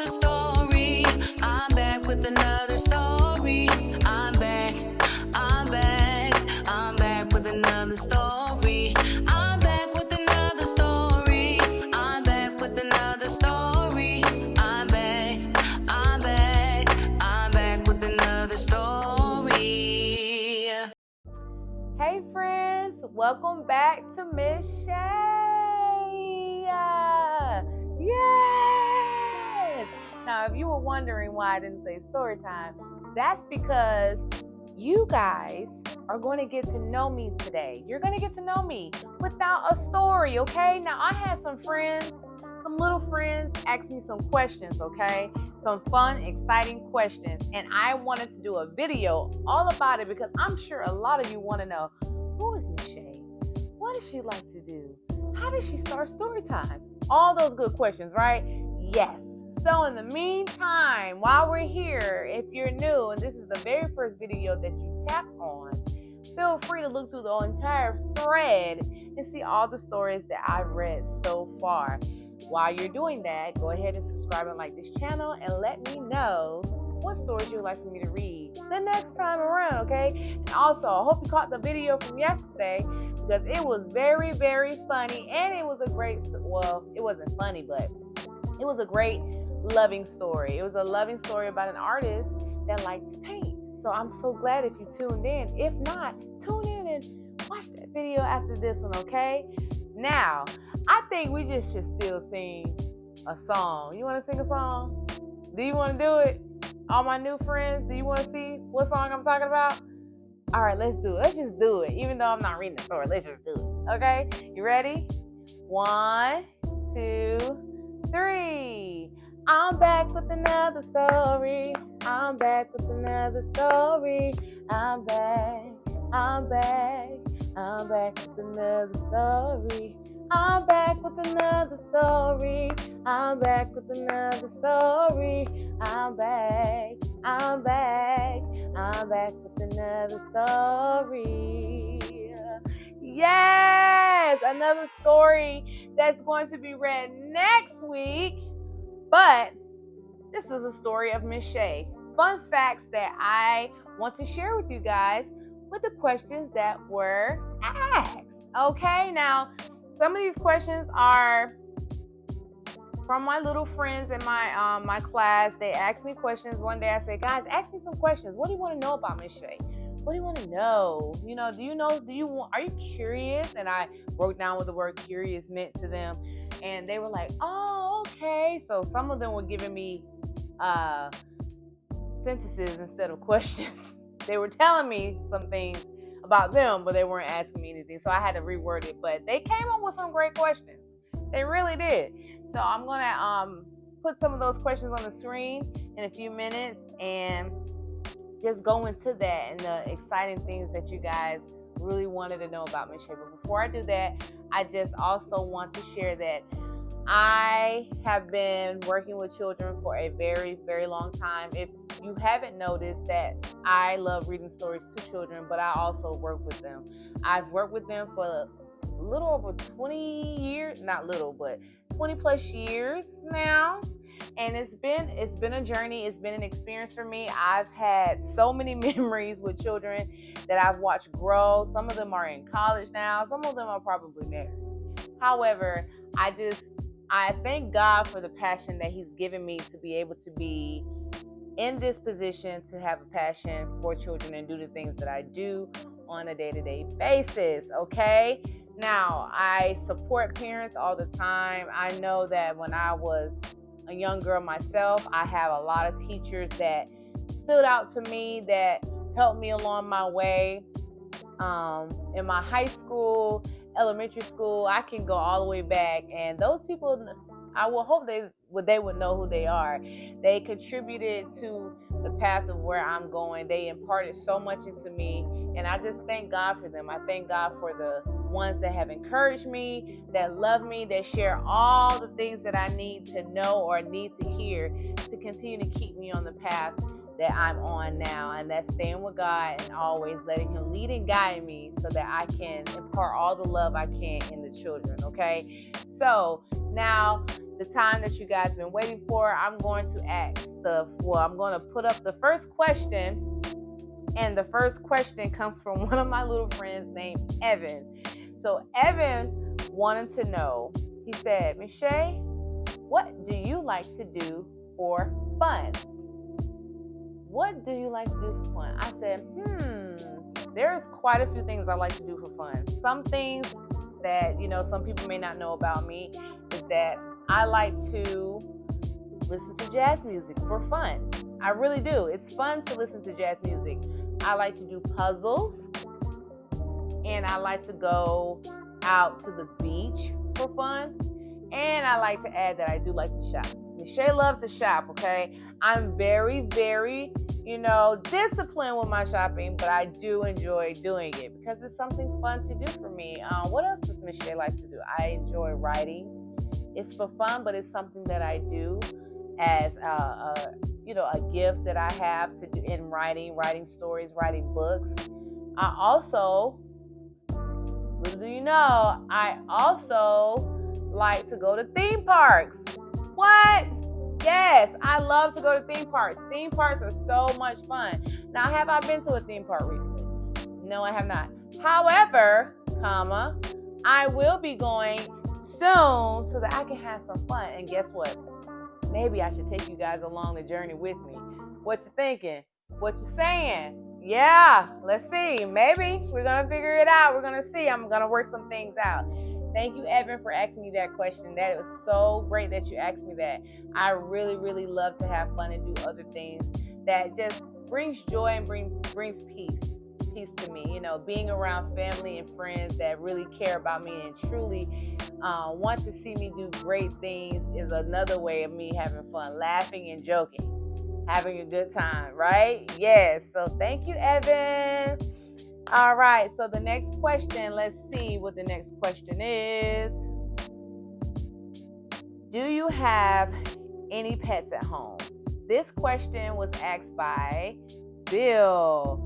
another story. I'm back with another story. I'm back. I'm back. I'm back with another story. I'm back with another story. I'm back with another story. I'm back. I'm back. I'm back with another story. Hey friends, welcome back to Miss Shay. Yes! Now, if you were wondering why I didn't say story time, that's because you guys are going to get to know me today. You're going to get to know me without a story, okay? Now, I had some friends, some little friends, ask me some questions, okay? Some fun, exciting questions. And I wanted to do a video all about it because I'm sure a lot of you want to know, who is Miss Shay? What does she like to do? How did she start story time? All those good questions, right? Yes. So in the meantime, while we're here, if you're new and this is the very first video that you tap on, feel free to look through the entire thread and see all the stories that I've read so far. While you're doing that, go ahead and subscribe and like this channel and let me know what stories you'd like for me to read the next time around, okay? And also, I hope you caught the video from yesterday because it was very, very funny and it was a great, well, it wasn't funny, but it was a great loving story. It was a loving story about an artist that liked to paint. So I'm so glad if you tuned in. If not, tune in and watch that video after this one, okay? Now, I think we just should still sing a song. You want to sing a song? Do you want to do it? All my new friends, do you want to see what song I'm talking about? All right, let's do it. Let's just do it. Even though I'm not reading the story, let's just do it. Okay? You ready? 1, 2, 3. I'm back with another story. I'm back with another story. I'm back. I'm back. I'm back with another story. I'm back with another story. I'm back with another story. I'm back. I'm back. I'm back with another story. Yes, another story that's going to be read next week. But this is a story of Miss Shay. Fun facts that I want to share with you guys with the questions that were asked. Okay, now some of these questions are from my little friends in my class. They asked me questions. One day I said, guys, ask me some questions. What do you want to know about Miss Shay? What do you want to know? Are you curious? And I wrote down what the word curious meant to them. And they were like, oh, okay. So some of them were giving me sentences instead of questions. They were telling me some things about them, but they weren't asking me anything. So I had to reword it. But they came up with some great questions. They really did. So I'm going to put some of those questions on the screen in a few minutes and just go into that and the exciting things that you guys really wanted to know about Miss Shay. But before I do that, I just also want to share that I have been working with children for a very, very long time. If you haven't noticed that I love reading stories to children, but I also work with them. I've worked with them for a little over 20 years, not little, but 20 plus years now. And it's been a journey. It's been an experience for me. I've had so many memories with children that I've watched grow. Some of them are in college now. Some of them are probably married. However, I thank God for the passion that He's given me to be able to be in this position, to have a passion for children and do the things that I do on a day-to-day basis, okay? Now, I support parents all the time. I know that when I was a young girl myself, I have a lot of teachers that stood out to me, that helped me along my way. In my high school, elementary school, I can go all the way back, and those people, I will hope they would know who they are. They contributed to the path of where I'm going. They imparted so much into me, and I just thank God for them. I thank God for the ones that have encouraged me, that love me, that share all the things that I need to know or need to hear to continue to keep me on the path that I'm on now, and that's staying with God and always letting Him lead and guide me so that I can impart all the love I can in the children, okay? So now the time that you guys been waiting for. I'm going to put up the first question, and the first question comes from one of my little friends named Evan. So Evan wanted to know, he said, "Miss Shay, what do you like to do for fun?" What do you like to do for fun? I said, there's quite a few things I like to do for fun. Some things that, some people may not know about me is that I like to listen to jazz music for fun. I really do. It's fun to listen to jazz music. I like to do puzzles, and I like to go out to the beach for fun. And I like to add that I do like to shop. Shay loves to shop, okay? I'm very, very, disciplined with my shopping, but I do enjoy doing it because it's something fun to do for me. What else does Miss Shay like to do? I enjoy writing. It's for fun, but it's something that I do as a gift that I have to do in writing stories, writing books. I also, little do you know, I also like to go to theme parks. What? Yes, I love to go to theme parks. Theme parks are so much fun. Now, have I been to a theme park recently? No, I have not. However, I will be going soon so that I can have some fun. And guess what? Maybe I should take you guys along the journey with me. What you thinking? What you saying? Yeah, let's see. Maybe we're going to figure it out. We're going to see. I'm going to work some things out. Thank you, Evan, for asking me that question. That was so great that you asked me that. I really, really love to have fun and do other things that just brings joy and brings peace to me. Being around family and friends that really care about me and truly want to see me do great things is another way of me having fun, laughing and joking, having a good time, right? Yes. So thank you, Evan. All right, so the next question, let's see what the next question is. Do you have any pets at home? This question was asked by Bill.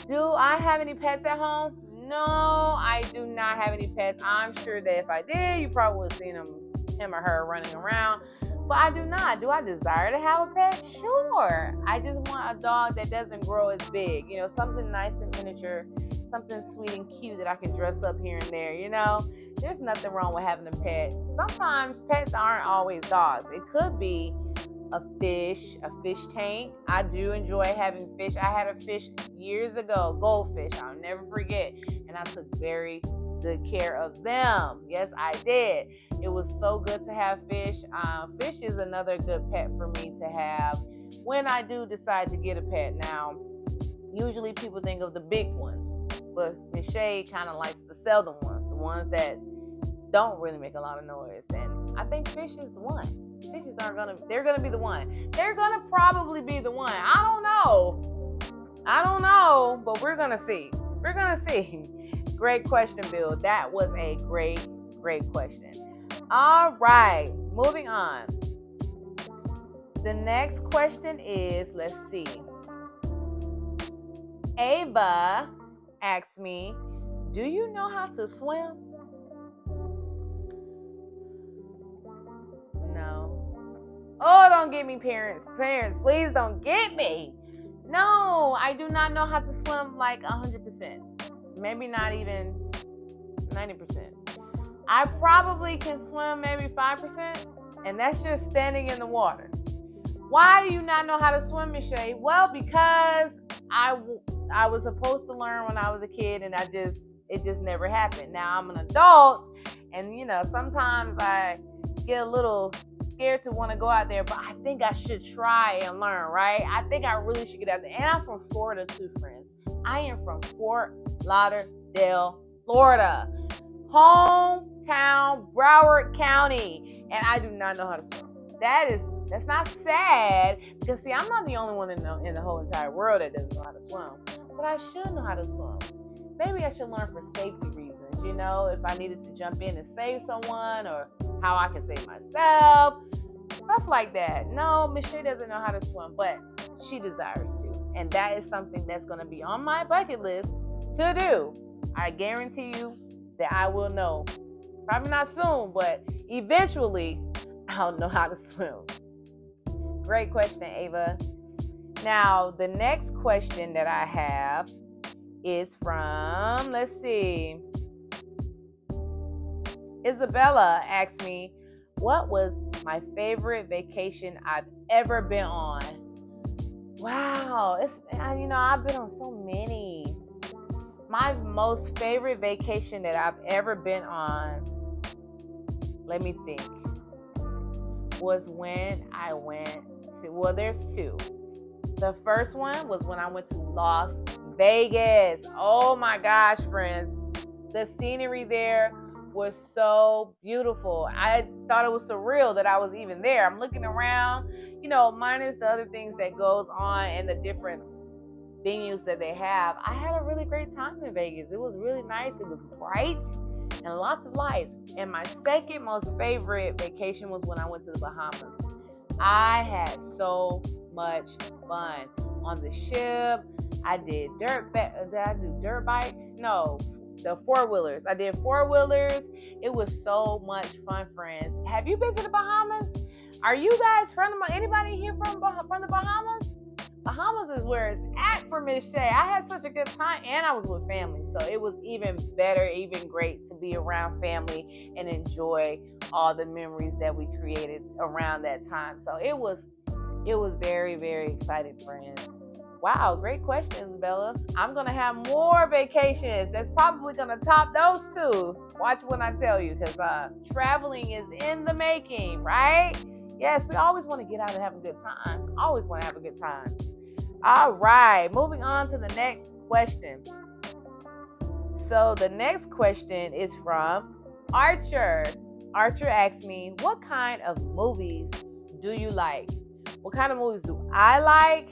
Do I have any pets at home? No, I do not have any pets. I'm sure that if I did, you probably would have seen him or her running around. But I do not. Do I desire to have a pet? Sure. I just want a dog that doesn't grow as big. Something nice and miniature, something sweet and cute that I can dress up here and there. There's nothing wrong with having a pet. Sometimes pets aren't always dogs. It could be a fish tank. I do enjoy having fish. I had a fish years ago, goldfish. I'll never forget. And I took very good care of them. Yes, I did. It was so good to have fish. Fish is another good pet for me to have when I do decide to get a pet. Now, usually people think of the big ones, but Miss Shay kind of likes the seldom ones, the ones that don't really make a lot of noise. And I think fish is the one. Fishes they're gonna be the one. They're gonna probably be the one. I don't know, but we're gonna see. Great question, Bill. That was a great question. All right, moving on. The next question is, let's see. Ava asked me, do you know how to swim? No. Oh, don't get me, parents. Parents, please don't get me. No, I do not know how to swim like 100%. Maybe not even 90%. I probably can swim maybe 5%, and that's just standing in the water. Why do you not know how to swim, Miss Shay? Well, because I was supposed to learn when I was a kid, and it just never happened. Now I'm an adult, and sometimes I get a little scared to want to go out there, but I think I should try and learn, right? I think I really should get out there. And I'm from Florida too, friends. I am from Fort Lauderdale, Florida. Hometown, Broward County. And I do not know how to swim. That's not sad, because see, I'm not the only one in the whole entire world that doesn't know how to swim. But I should know how to swim. Maybe I should learn for safety reasons, if I needed to jump in and save someone, or how I can save myself, stuff like that. No, Miss Shay doesn't know how to swim, but she desires to. And that is something that's going to be on my bucket list to do. I guarantee you that I will know. Probably not soon, but eventually I don't know how to swim. Great question, Ava. Now, the next question that I have is from, let's see, Isabella asked me, what was my favorite vacation I've ever been on? Wow, I've been on so many. My most favorite vacation that I've ever been on, let me think, was when I went to, well, there's two. The first one was when I went to Las Vegas. Oh my gosh, friends. The scenery there was so beautiful. I thought it was surreal that I was even there. I'm looking around, minus the other things that goes on and the different venues that they have. I had a really great time in Vegas. It was really nice. It was bright and lots of lights. And my second most favorite vacation was when I went to the Bahamas. I had so much fun on the ship. I did did I do dirt bike? No, the four-wheelers. I did four-wheelers. It was so much fun, friends. Have you been to the Bahamas? Are you guys anybody here from the Bahamas? Bahamas is where it's at for Miss Shay. I had such a good time, and I was with family, so it was even better, even great to be around family and enjoy all the memories that we created around that time. So it was very, very exciting, friends. Wow, great questions, Bella. I'm gonna have more vacations that's probably gonna top those two. Watch when I tell you, because traveling is in the making, right? Yes, we always want to get out and have a good time. Always want to have a good time. All right, moving on to the next question. So the next question is from Archer. Archer asked me, what kind of movies do you like? What kind of movies do I like?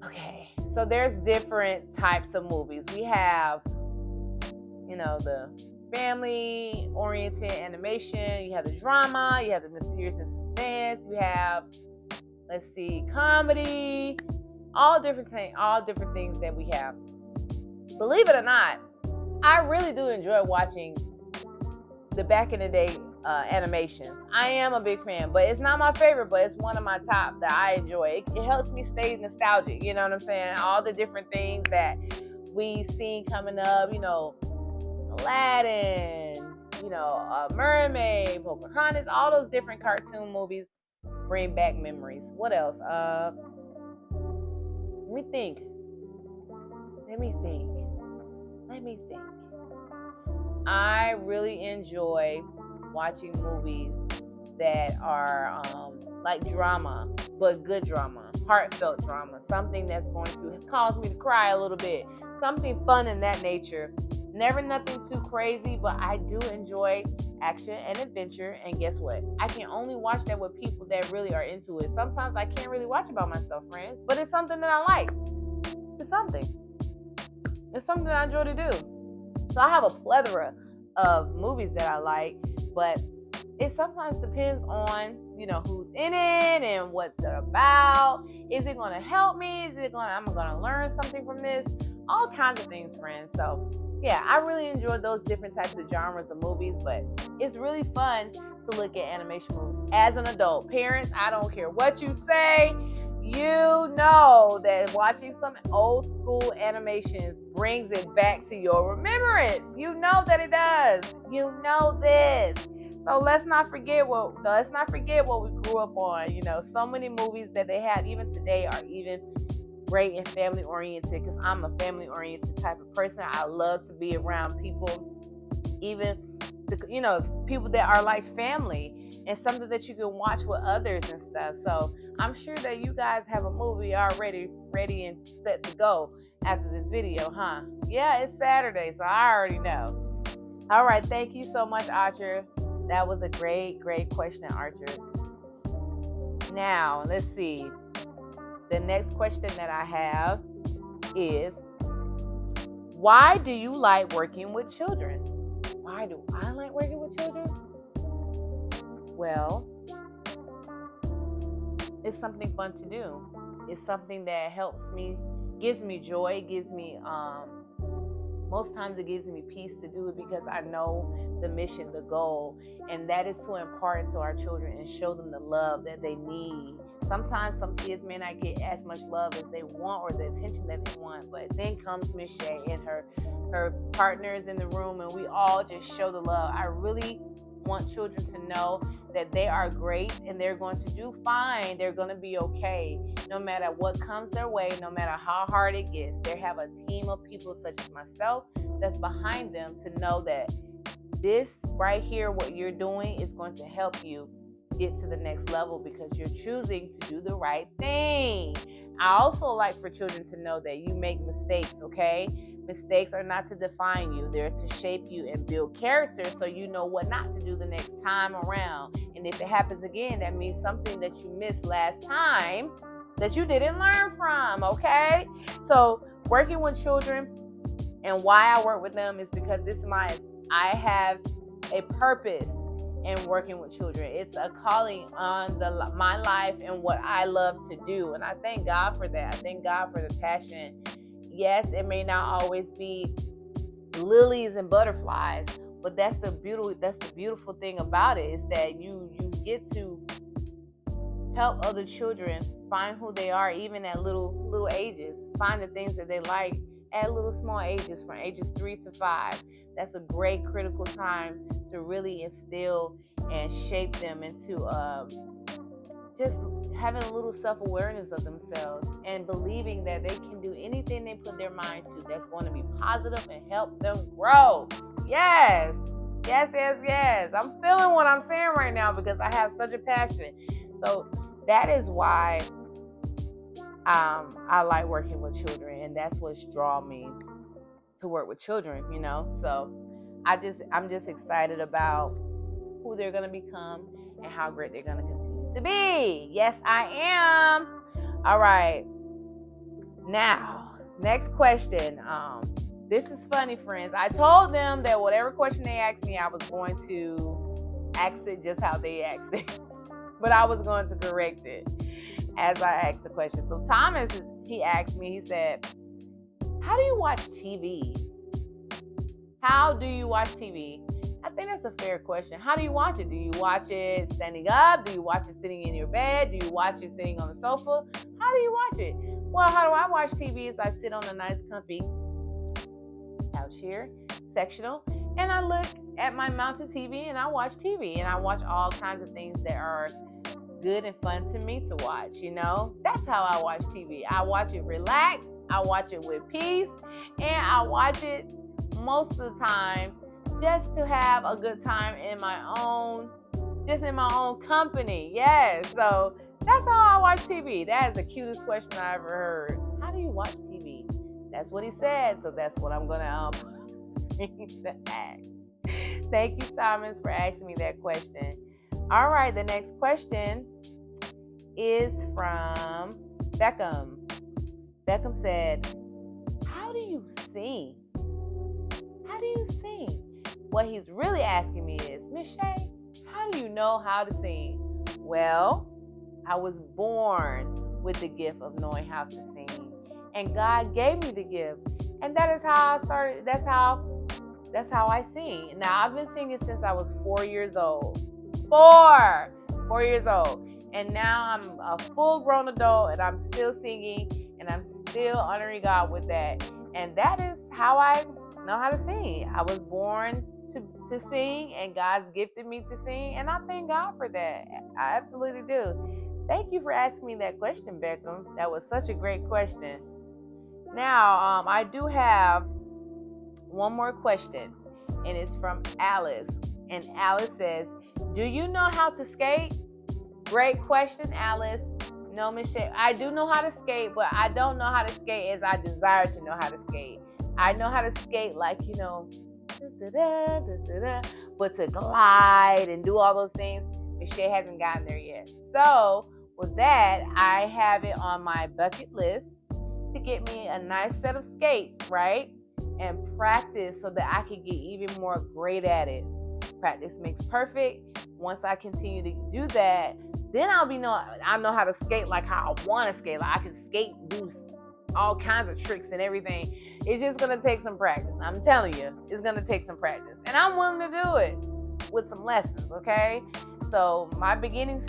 Okay, so there's different types of movies. We have, the family-oriented animation. You have the drama. You have the mysterious and suspense. You have, comedy. All different things that we have. Believe it or not, I really do enjoy watching the back in the day animations. I am a big fan, but it's not my favorite, but it's one of my top that I enjoy. It helps me stay nostalgic, you know what I'm saying? All the different things that we seen coming up, Aladdin, Mermaid, Pocahontas, all those different cartoon movies bring back memories. What else? Let me think. I really enjoy watching movies that are like drama, but good drama, heartfelt drama, something that's going to cause me to cry a little bit, something fun in that nature. Never nothing too crazy, but I do enjoy action and adventure. And guess what? I can only watch that with people that really are into it. Sometimes I can't really watch it by myself, friends, but it's something that I like. It's something that I enjoy to do. So I have a plethora of movies that I like, but it sometimes depends on, who's in it and what's it about. Is it going to help me? I'm going to learn something from this? All kinds of things, friends. So yeah, I really enjoy those different types of genres of movies, but it's really fun to look at animation movies as an adult. Parents, I don't care what you say, you know that watching some old school animations brings it back to your remembrance. You know that it does. You know this. So let's not forget what we grew up on. So many movies that they have even today are even great and family oriented, because I'm a family oriented type of person. I love to be around people, even people that are like family, and something that you can watch with others and stuff. So I'm sure that you guys have a movie already ready and set to go after this video, huh? Yeah, it's Saturday, so I already know. All right, thank you so much, Archer. That was a great question, Archer. Now, let's see. The next question that I have is, why do you like working with children? Why do I like working with children? Well, it's something fun to do. It's something that helps me, gives me joy, gives me Most times it gives me peace to do it because I know the mission, the goal, and that is to impart into our children and show them the love that they need. Sometimes some kids may not get as much love as they want or the attention that they want, but then comes Miss Shay and her partners in the room, and we all just show the love. I really want children to know that they are great and they're going to do fine. They're going to be okay no matter what comes their way, no matter how hard it gets. They have a team of people such as myself that's behind them to know that this right here, what you're doing, is going to help you get to the next level because you're choosing to do the right thing. I also like for children to know that you make mistakes, okay? Mistakes are not to define you. They're to shape you and build character so you know what not to do the next time around. And if it happens again, that means something that you missed last time that you didn't learn from, okay? So working with children and why I work with them is because I have a purpose in working with children. It's a calling on my life and what I love to do. And I thank God for that. I thank God for the passion. Yes, it may not always be lilies and butterflies, but that's the beautiful thing about it, is that you get to help other children find who they are, even at little ages. Find the things that they like at little small ages, from ages 3 to 5. That's a great critical time to really instill and shape them into just having a little self-awareness of themselves and believing that they can do anything they put their mind to that's going to be positive and help them grow. Yes. I'm feeling what I'm saying right now because I have such a passion. So that is why I like working with children, and that's what's drawn me to work with children, you know. So I'm just excited about who they're going to become and how great they're going to continue to be. Yes, I am. All right. Now, next question. This is funny, friends. I told them that whatever question they asked me, I was going to ask it just how they asked it. But I was going to correct it as I asked the question. So Thomas, he asked me, he said, how do you watch TV? How do you watch TV? I think that's a fair question. How do you watch it? Do you watch it standing up? Do you watch it sitting in your bed? Do you watch it sitting on the sofa? How do you watch it? Well, how do I watch TV is I sit on a nice comfy couch here, sectional, and I look at my mounted TV and I watch TV, and I watch all kinds of things that are good and fun to me to watch, you know? That's how I watch TV. I watch it relaxed, I watch it with peace, and I watch it most of the time just to have a good time in my own company. Yes, so that's how I watch TV. That is the cutest question I ever heard. How do you watch TV? That's what he said, so that's what I'm gonna ask. Thank you, Thomas, for asking me that question. All right, the next question is from Beckham. Beckham said, how do you sing? How do you sing? What he's really asking me is, Miss Shay, how do you know how to sing? Well, I was born with the gift of knowing how to sing, and God gave me the gift, and that is how I started. That's how I sing. Now, I've been singing since I was 4 years old. 4 years old. And now I'm a full-grown adult, and I'm still singing, and I'm still honoring God with that. And that is how I know how to sing. I was born to sing, and God's gifted me to sing, and I thank God for that. I absolutely do. Thank you for asking me that question, Beckham. That was such a great question. Now, I do have one more question, and it's from Alice. And Alice says, do you know how to skate? Great question, Alice. No, Miss Shay, I do know how to skate, but I don't know how to skate as I desire to know how to skate. I know how to skate like, you know, but to glide and do all those things, Miss Shay hasn't gotten there yet. So with that, I have it on my bucket list to get me a nice set of skates, right? And practice so that I can get even more great at it. Practice makes perfect. Once I continue to do that, then I know how to skate like how I want to skate. Like I can skate, do all kinds of tricks and everything. It's just gonna take some practice. I'm telling you, it's gonna take some practice, and I'm willing to do it with some lessons. Okay, so my beginning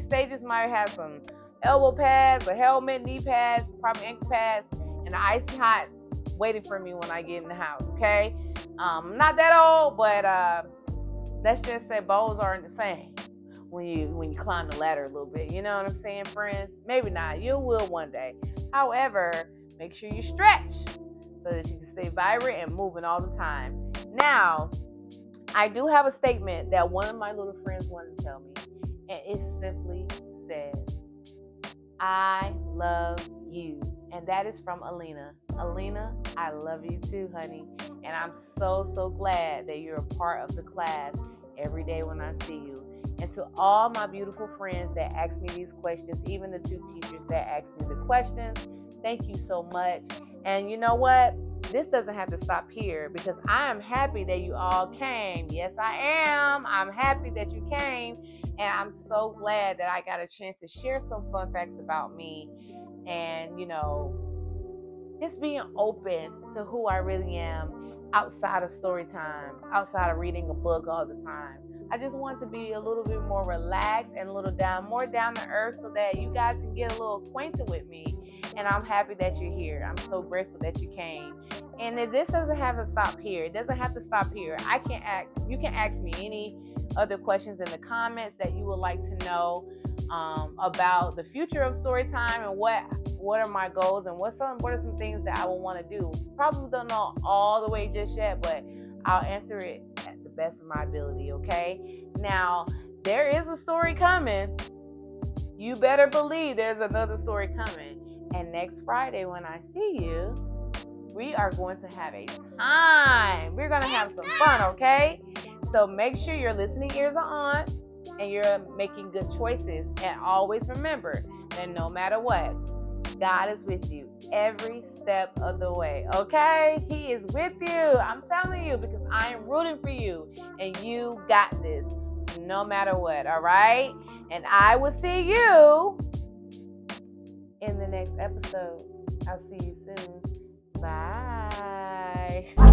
stages might have some elbow pads, a helmet, knee pads, probably ankle pads, and the icy hot waiting for me when I get in the house. Okay, I'm not that old, but let's just say bones aren't the same when you climb the ladder a little bit. You know what I'm saying, friends? Maybe not. You will one day. However, make sure you stretch so that you can stay vibrant and moving all the time. Now, I do have a statement that one of my little friends wanted to tell me, and it simply says, I love you. And that is from Alina. Alina, I love you too, honey. And I'm so glad that you're a part of the class every day when I see you. And to all my beautiful friends that ask me these questions, even the 2 teachers that asked me the questions, thank you so much. And you know what? This doesn't have to stop here, because I am happy that you all came. Yes, I am. I'm happy that you came. And I'm so glad that I got a chance to share some fun facts about me and, just being open to who I really am outside of story time, outside of reading a book all the time. I just want to be a little bit more relaxed and a little more down to earth, so that you guys can get a little acquainted with me. And I'm happy that you're here. I'm so grateful that you came. And this doesn't have to stop here. It doesn't have to stop here. You can ask me any other questions in the comments that you would like to know about the future of Storytime, and what are my goals, and what are some things that I will want to do. Probably don't know all the way just yet, but I'll answer it at the best of my ability, okay? Now, there is a story coming. You better believe there's another story coming. And next Friday when I see you, we are going to have a time. We're going to have some fun, okay? So make sure your listening ears are on and you're making good choices. And always remember that no matter what, God is with you every step of the way, okay? He is with you. I'm telling you, because I am rooting for you, and you got this no matter what, all right? And I will see you in the next episode. I'll see you soon. Bye.